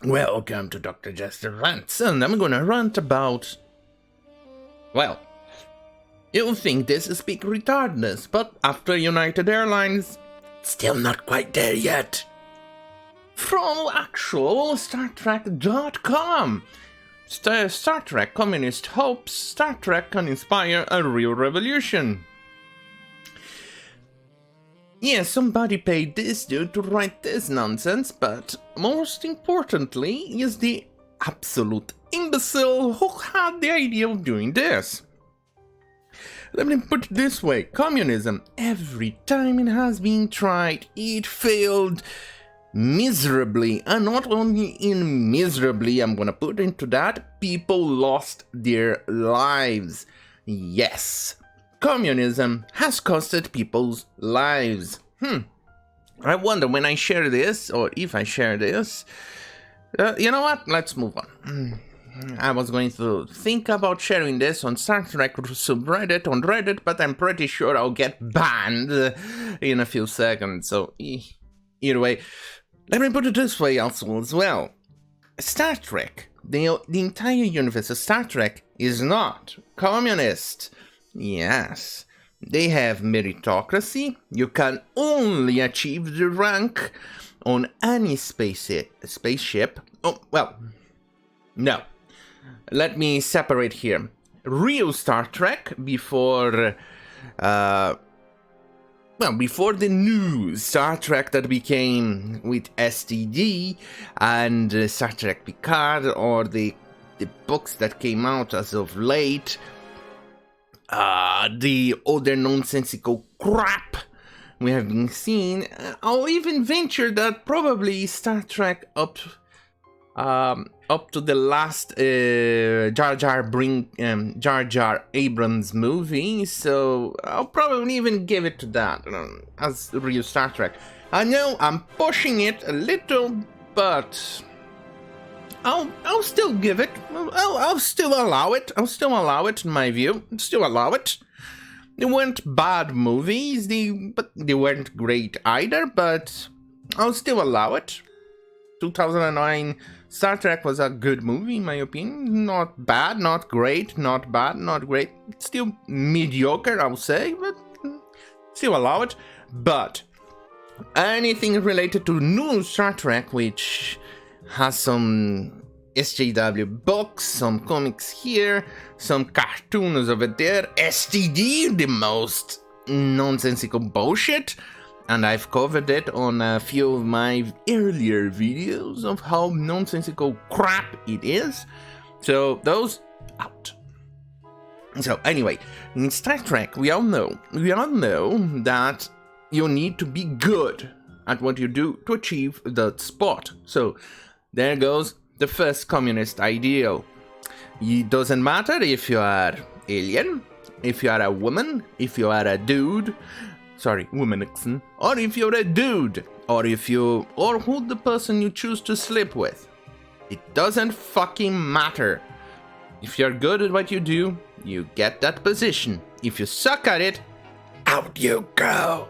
Welcome to Dr. Jester Rants, and I'm gonna rant about... Well, you'll think this is big retardness, but after United Airlines, still not quite there yet. From actual StarTrek.com. Star Trek communist hopes Star Trek can inspire a real revolution. Yeah, somebody paid this dude to write this nonsense, but most importantly is the absolute imbecile who had the idea of doing this. Let me put it this way, communism, every time it has been tried, it failed miserably, and not only in miserably, I'm gonna put into that, people lost their lives. Yes. Communism has costed people's lives. I wonder when I share this, or if I share this, you know what? Let's move on. I was going to think about sharing this on Star Trek subreddit on Reddit, but I'm pretty sure I'll get banned in a few seconds. So either way, let me put it this way also as well. Star Trek, the entire universe of Star Trek is not communist. Yes, they have meritocracy. You can only achieve the rank on any spaceship. Oh, well, no. Let me separate here. Real Star Trek before, before the new Star Trek that became with STD and Star Trek Picard, or the books that came out as of late. The other nonsensical crap we have been seeing. I'll even venture that probably Star Trek up to the last Jar Jar Abrams movie, so I'll probably even give it to that as real Star Trek. I know I'm pushing it a little, but I'll still give it. I'll still allow it. I'll still allow it, in my view. Still allow it. They weren't bad movies, but they weren't great either, but I'll still allow it. 2009 Star Trek was a good movie, in my opinion. Not bad, not great, not bad, not great. Still mediocre, I'll say, but still allow it. But anything related to new Star Trek, which has some SJW books, some comics here, some cartoons over there, STD, the most nonsensical bullshit, and I've covered it on a few of my earlier videos of how nonsensical crap it is, so those out. So anyway, in Star Trek, we all know that you need to be good at what you do to achieve that spot. So there goes the first communist ideal. It doesn't matter if you are alien, if you are a woman, if you are a dude, sorry, womanixon, or if you're a dude, or who the person you choose to sleep with. It doesn't fucking matter. If you're good at what you do, you get that position. If you suck at it, out you go.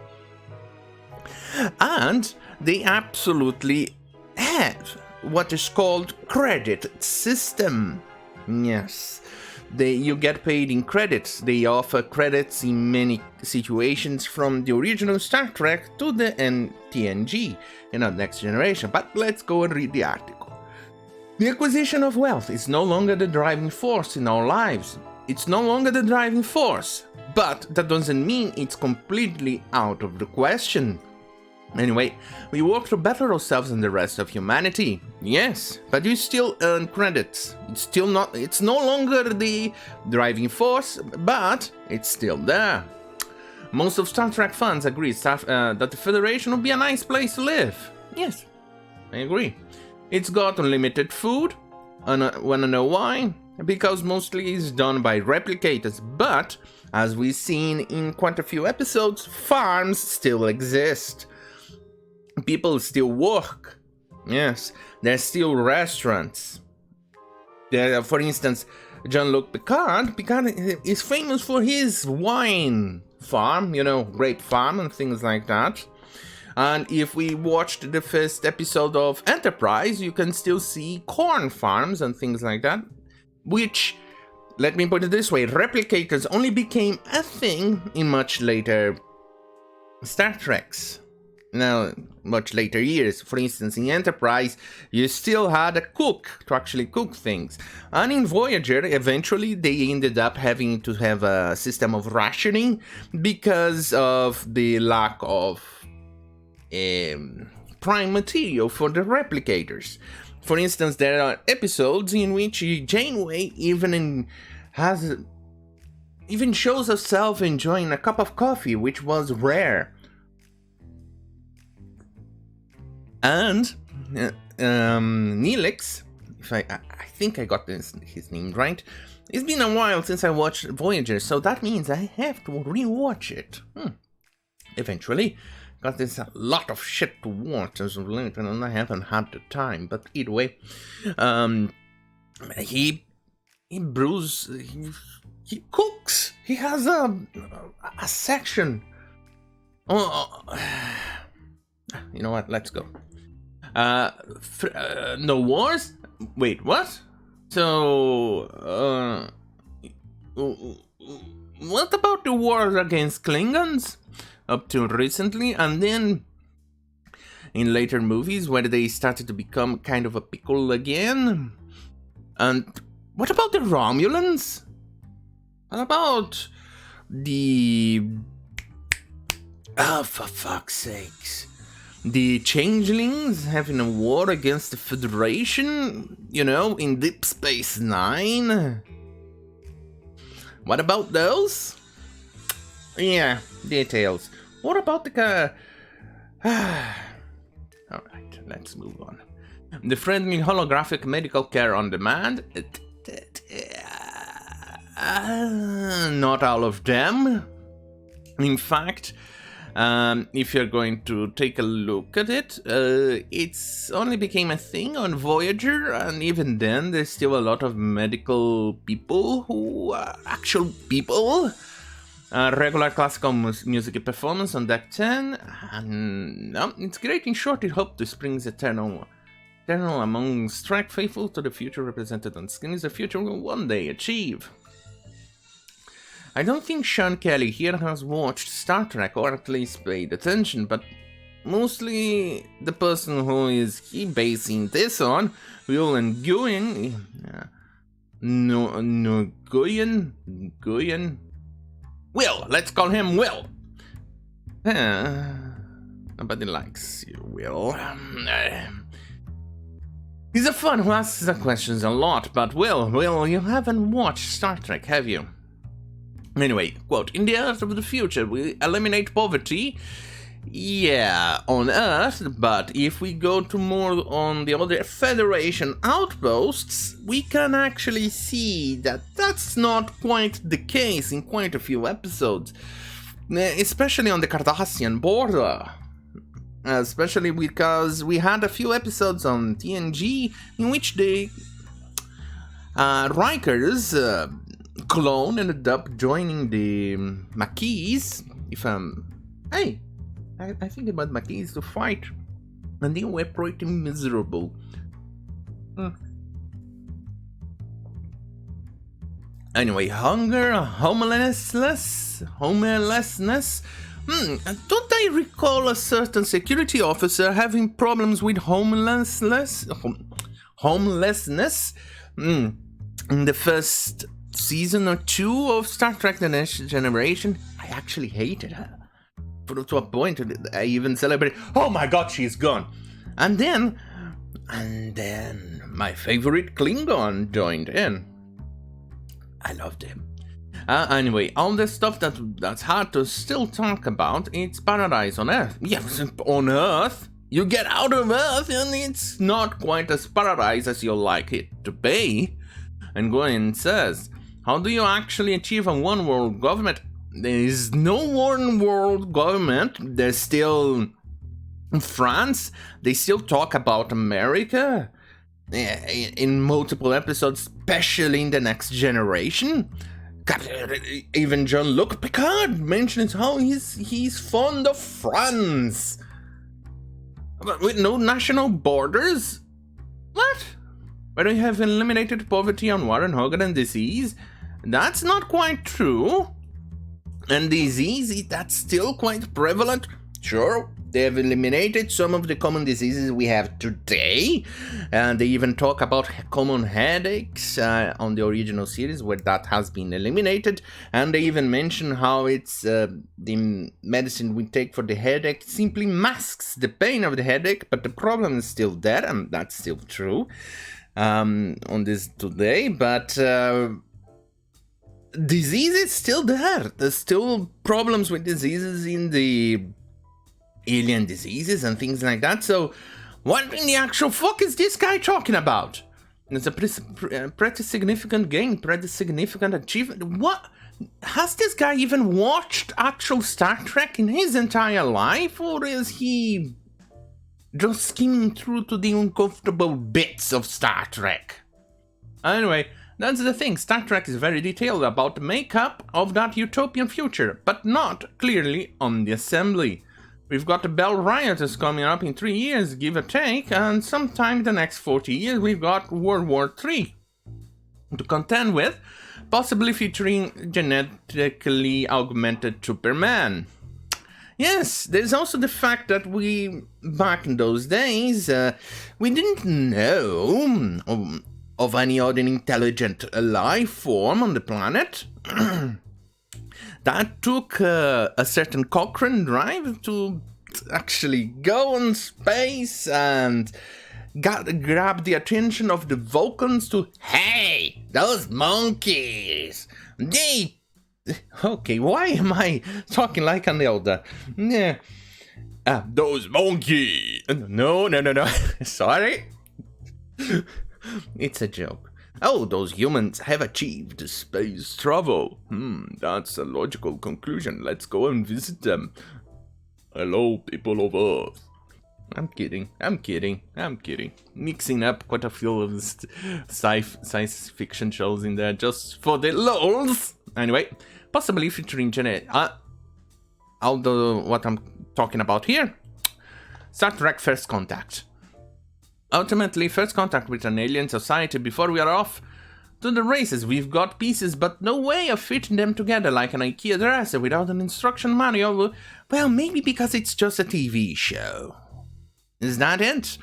And they absolutely have what is called credit system. Yes, you get paid in credits. They offer credits in many situations, from the original Star Trek to the TNG, Next Generation. But let's go and read the article. The acquisition of wealth is no longer the driving force in our lives. It's no longer the driving force, but that doesn't mean it's completely out of the question. Anyway, we work to better ourselves than the rest of humanity. Yes, but you still earn credits. It's no longer the driving force, but it's still there. Most of Star Trek fans agree that the Federation would be a nice place to live. Yes, I agree. It's got unlimited food. Wanna know why? Because mostly it's done by replicators, but as we've seen in quite a few episodes, farms still exist. People still work. Yes, there's still restaurants. There, for instance, Jean-Luc Picard is famous for his wine farm, grape farm and things like that. And if we watched the first episode of Enterprise, you can still see corn farms and things like that, which, let me put it this way, replicators only became a thing in much later Star Treks. Now, much later years. For instance, in Enterprise, you still had a cook to actually cook things. And in Voyager, eventually, they ended up having to have a system of rationing because of the lack of prime material for the replicators. For instance, there are episodes in which Janeway even shows herself enjoying a cup of coffee, which was rare. And Neelix, if I think I got his name right, it's been a while since I watched Voyager, so that means I have to rewatch it. Eventually, because there's a lot of shit to watch as of late, and I haven't had the time. But either way, he brews, he cooks. He has a section. You know what? Let's go. No wars? Wait, what? So, what about the wars against Klingons? Up till recently, and then in later movies where they started to become kind of a pickle again? And what about the Romulans? What about the... Oh, for fuck's sakes. The Changelings having a war against the Federation, you know, in Deep Space Nine? What about those? Yeah, details. What about the... Alright, let's move on. The friendly holographic medical care on demand? Not all of them. In fact... if you're going to take a look at it, it's only became a thing on Voyager, and even then there's still a lot of medical people who are actual people. Regular classical music performance on Deck 10, and it's great in short. It hoped to springs eternal among Trek faithful to the future represented on screen is the future will one day achieve. I don't think Sean Kelly here has watched Star Trek, or at least paid attention, but mostly the person who is basing this on, Will Nguyen, Will, let's call him Will. Nobody likes you, Will. He's a fun who asks the questions a lot, but Will, you haven't watched Star Trek, have you? Anyway, quote, in the Earth of the future, we eliminate poverty. Yeah, on Earth, but if we go to more on the other Federation outposts, we can actually see that that's not quite the case in quite a few episodes. Especially on the Cardassian border. Especially because we had a few episodes on TNG in which the Riker's clone ended up joining the Maquis. I think about Maquis to fight, and they were pretty miserable. Anyway, hunger, homelessness. Don't I recall a certain security officer having problems with homelessness? In the first season or two of Star Trek The Next Generation, I actually hated her. To a point I even celebrated, oh my god, she's gone. And then my favorite Klingon joined in. I loved him. Anyway, all the stuff that's hard to still talk about, it's paradise on Earth. Yes, on Earth. You get out of Earth and it's not quite as paradise as you'll like it to be. And Goyen says, how do you actually achieve a one world government? There is no one world government. There's still France. They still talk about America in multiple episodes, especially in The Next Generation. Even Jean-Luc Picard mentions how he's fond of France. But with no national borders? What? Where we have eliminated poverty on war and hunger and disease? That's not quite true. And disease, that's still quite prevalent. Sure, they have eliminated some of the common diseases we have today. And they even talk about common headaches on the original series where that has been eliminated. And they even mention how it's the medicine we take for the headache simply masks the pain of the headache, but the problem is still there, and that's still true on this today. But disease is still there. There's still problems with diseases in the alien diseases and things like that. So what in the actual fuck is this guy talking about? It's a pretty significant gain, pretty significant achievement. What? Has this guy even watched actual Star Trek in his entire life? Or is he just skimming through to the uncomfortable bits of Star Trek? Anyway, that's the thing. Star Trek is very detailed about the makeup of that utopian future, but not clearly on the assembly. We've got the Bell Rioters coming up in 3 years, give or take, and sometime in the next 40 years we've got World War III to contend with, possibly featuring genetically augmented Superman. Yes, there's also the fact that back in those days, we didn't know of any other intelligent life form on the planet. That took a certain Cochrane drive to actually go in space and grab the attention of the Vulcans to, hey, those monkeys, they... Okay, why am I talking like an elder? Yeah. Those monkeys. No. Sorry. It's a joke. Oh, those humans have achieved space travel. That's a logical conclusion. Let's go and visit them. Hello, people of Earth. I'm kidding. Mixing up quite a few of the science fiction shows in there just for the lols. Anyway, possibly featuring although what I'm talking about here, Star Trek First Contact. Ultimately, first contact with an alien society before we are off to the races. We've got pieces, but no way of fitting them together like an IKEA dresser without an instruction manual. Well, maybe because it's just a TV show. Is that it?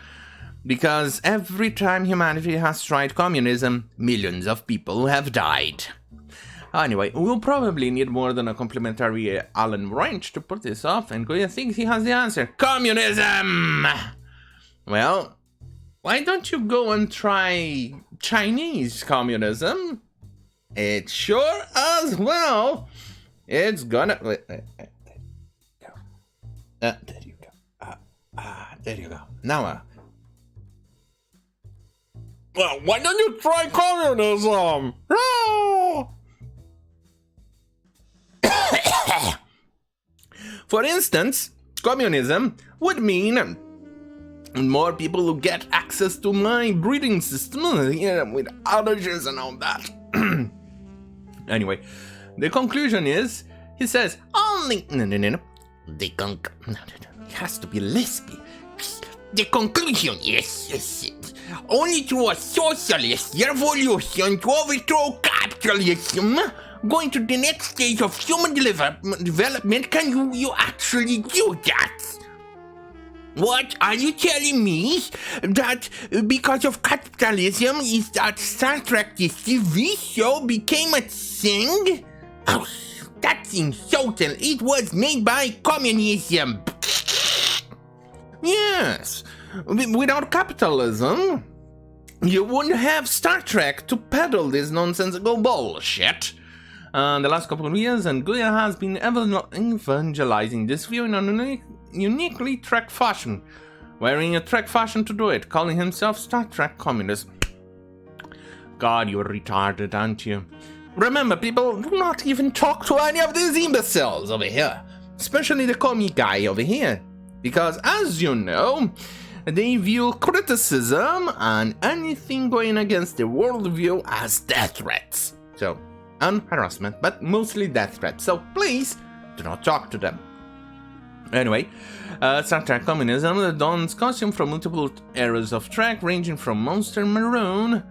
Because every time humanity has tried communism, millions of people have died. Anyway, we'll probably need more than a complimentary Allen wrench to put this off, and Goya thinks he has the answer. Communism! Well, why don't you go and try Chinese communism? It sure as well. It's gonna... Wait. There you go. There you go. Now, well, why don't you try communism? For instance, communism would mean more people who get access to my breeding system with allergies and all that. Anyway, the conclusion is, he says, only... No. It has to be lispy. The conclusion is, only through a socialist revolution to overthrow capitalism, going to the next stage of human development, can you actually do that. What are you telling me? That because of capitalism is that Star Trek the TV show became a thing? Oh, that's insulting. It was made by communism. Yes. Without capitalism, you wouldn't have Star Trek to peddle this nonsensical bullshit. The last couple of years, and Guya has been evangelizing this view in a uniquely Trek fashion, wearing a Trek fashion to do it, calling himself Star Trek Communist. God, you're retarded, aren't you? Remember, people, do not even talk to any of these imbeciles over here, especially the commie guy over here, because as you know, they view criticism and anything going against their worldview as death threats. So, and harassment, but mostly death threats. So please, do not talk to them. Anyway, StarTrek Communism dons costume from multiple eras of Trek, ranging from Monster Maroon,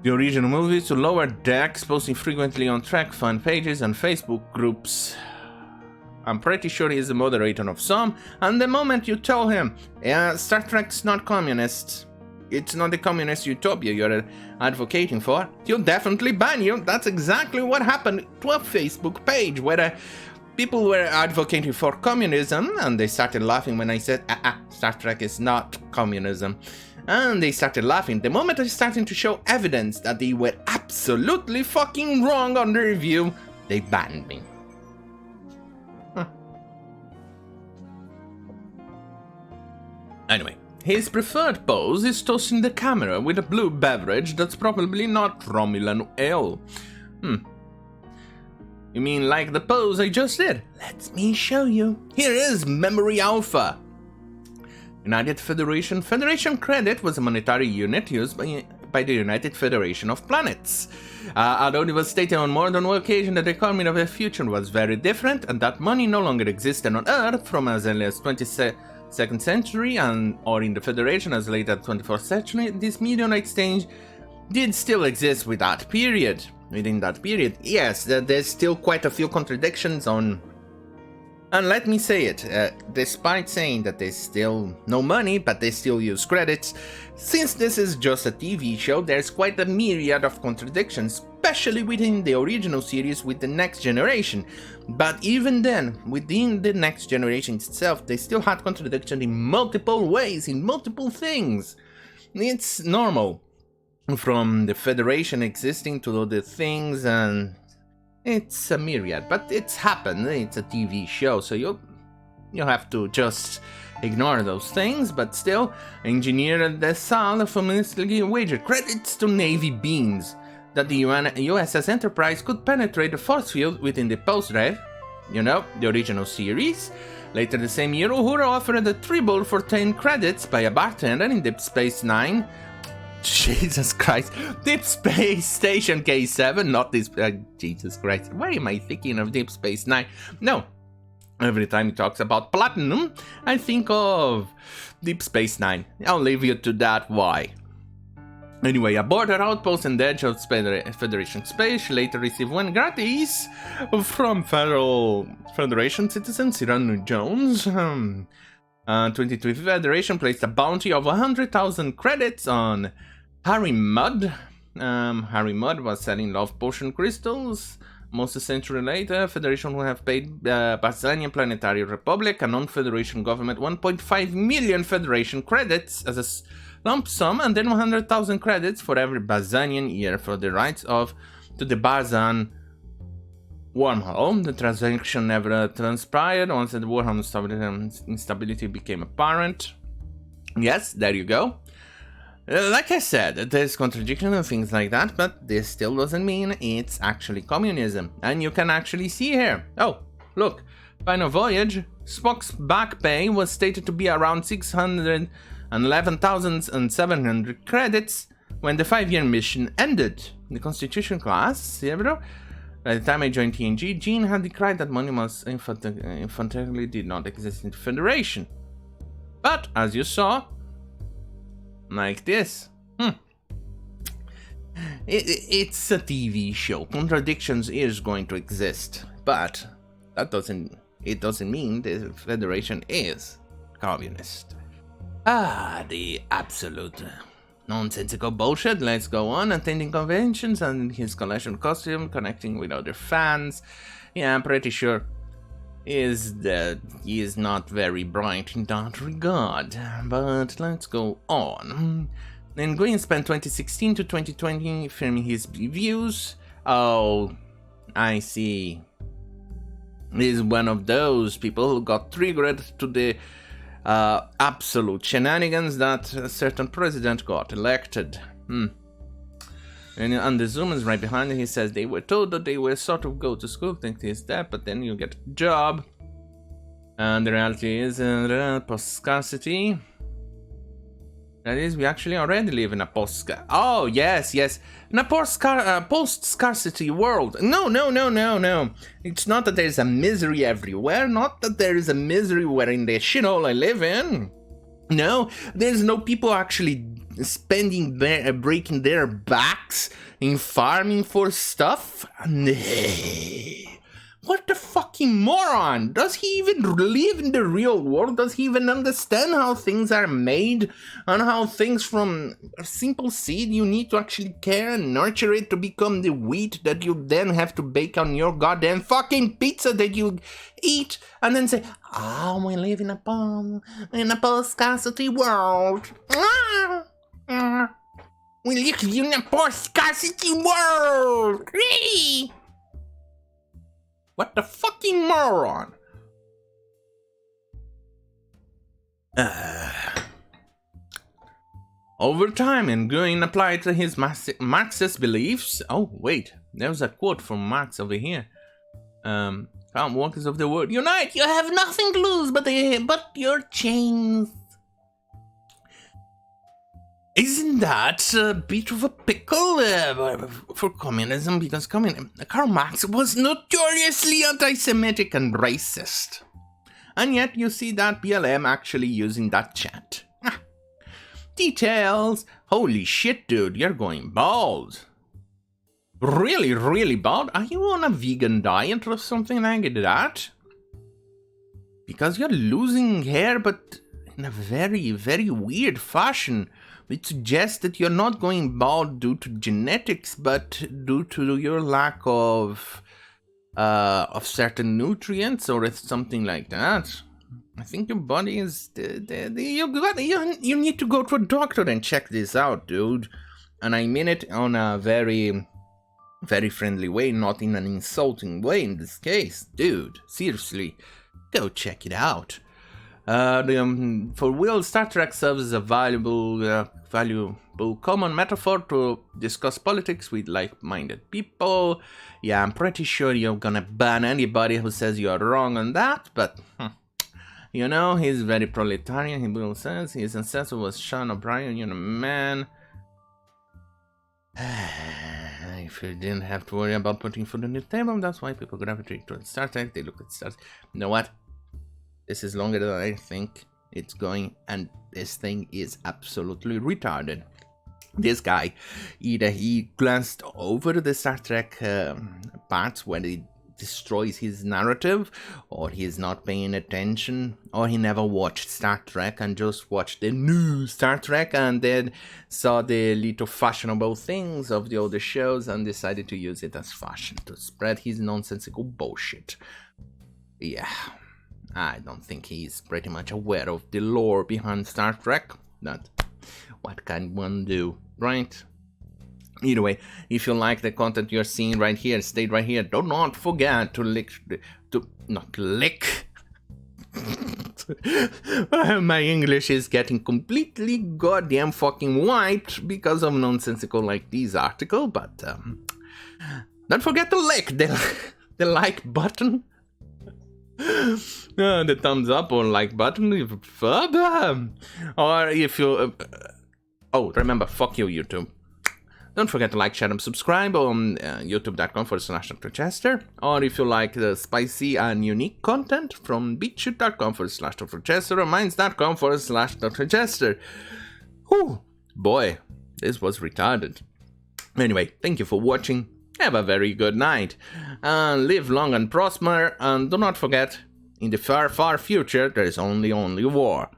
the original movie, to Lower Decks, posting frequently on Trek fan pages and Facebook groups. I'm pretty sure he's the moderator of some, and the moment you tell him, yeah, Star Trek's not communist, it's not the communist utopia you're advocating for, he'll definitely ban you. That's exactly what happened to a Facebook page where people were advocating for communism, and they started laughing when I said, Star Trek is not communism. And they started laughing. The moment I started to show evidence that they were absolutely fucking wrong on their view, they banned me. Anyway, his preferred pose is toasting the camera with a blue beverage that's probably not Romulan ale. You mean like the pose I just did? Let me show you. Here is Memory Alpha. United Federation. Federation credit was a monetary unit used by the United Federation of Planets. Although it was stated on more than one occasion that the economy of the future was very different and that money no longer existed on Earth from as early as 22nd century or in the Federation as late as 24th century, this medium exchange did still exist within that period. Yes, there's still quite a few contradictions on. And let me say it, despite saying that there's still no money, but they still use credits, since this is just a TV show, there's quite a myriad of contradictions, especially within the original series with the Next Generation. But even then, within the Next Generation itself, they still had contradiction in multiple ways, in multiple things. It's normal, from the Federation existing to other things, and it's a myriad, but it's happened. It's a TV show, so you have to just ignore those things. But still, Engineer Desal famously wagered credits to Navy beams that the USS Enterprise could penetrate the force field within the post-drive, the original series. Later the same year, Uhura offered a tribble for 10 credits by a bartender in Deep Space Nine. Jesus Christ. Deep Space Station K7, not this. Jesus Christ. Why am I thinking of Deep Space Nine? No. Every time he talks about platinum, I think of Deep Space Nine. I'll leave you to that why. Anyway, a border outpost in the edge of Federation space later received one gratis from Federation citizen Cyrano Jones. 22nd Federation placed a bounty of 100,000 credits on Harry Mudd. Harry Mudd was selling love potion crystals. Most a century later, Federation will have paid Bazanian Planetary Republic, a non-Federation government, 1.5 million Federation credits as a lump sum, and then 100,000 credits for every Bazanian year for the rights to the Bazan wormhole. The transaction never transpired once the wormhole instability became apparent. Yes, there you go. Like I said, there's contradiction and things like that, but this still doesn't mean it's actually communism. And you can actually see here. Oh, look. Final voyage. Spock's back pay was stated to be around 611,700 credits when the 5-year mission ended. The Constitution class, Cerebro. By the time I joined TNG, Gene had declared that money was infantilely did not exist in the Federation. But, as you saw, like this. It's a TV show. Contradictions is going to exist, but that doesn't mean the Federation is communist. The absolute nonsensical bullshit. Let's go on. Attending conventions and his collection costume, connecting with other fans. Yeah, I'm pretty sure is that he is not very bright in that regard. But let's go on. Then Green spent 2016 to 2020 filming his reviews. Oh, I see. He's one of those people who got triggered to the absolute shenanigans that a certain president got elected. And on the Zoom is right behind it, he says they were told that they were sort of go to school, think this, that, but then you get a job. And the reality is post-scarcity. That is, we actually already live in a oh, yes, in a post-scarcity world. No. It's not that there's a misery everywhere, not that there is a misery where in the shithole I live in. No, there's no people actually breaking their backs in farming for stuff. What the fucking moron? Does he even live in the real world? Does he even understand how things are made? And how things from a simple seed you need to actually care and nurture it to become the wheat that you then have to bake on your goddamn fucking pizza that you eat and then say, oh, we live in a post-scarcity world. We live in a post-scarcity world. What the fucking moron? Over time and going applied to his Marxist beliefs. Oh, wait. There's a quote from Marx over here. Found workers of the world. Unite! You have nothing to lose but your chains. Isn't that a bit of a pickle for communism? Because Karl Marx was notoriously anti-Semitic and racist. And yet you see that BLM actually using that chant. Details. Holy shit, dude, you're going bald. Really, really bald? Are you on a vegan diet or something like that? Because you're losing hair, but in a very, very weird fashion. It suggests that you're not going bald due to genetics, but due to your lack of certain nutrients or something like that. I think your body is you need to go to a doctor and check this out, dude. And I mean it on a very, very friendly way, not in an insulting way in this case, dude. Seriously, go check it out. For Will, StarTrek serves as a valuable common metaphor to discuss politics with like-minded people. Yeah, I'm pretty sure you're gonna ban anybody who says you're wrong on that, but you know, he's very proletarian. He will says his ancestor was Sean O'Brien. You're a man. If you didn't have to worry about putting food on the table, that's why people gravitate towards Star Trek. They look at stars. You know what? This is longer than I think it's going, and this thing is absolutely retarded. This guy, either he glanced over the Star Trek parts where he destroys his narrative, or he's not paying attention, or he never watched Star Trek and just watched the new Star Trek and then saw the little fashionable things of the older shows and decided to use it as fashion to spread his nonsensical bullshit. Yeah. I don't think he's pretty much aware of the lore behind Star Trek. That what can one do, right? Either way, if you like the content you're seeing right here, stay right here. Do not forget to lick. My English is getting completely goddamn fucking wiped because of nonsensical like this article, but don't forget to lick the like button. The thumbs up or like button, or if you remember, fuck you, YouTube. Don't forget to like, share, and subscribe on youtube.com/Dr. Or if you like the spicy and unique content, from beatchute.com/Dr. or minds.com/Dr. Whew, boy, this was retarded. Anyway, thank you for watching. Have a very good night. Live long and prosper. And do not forget, in the far, far future, there is only war.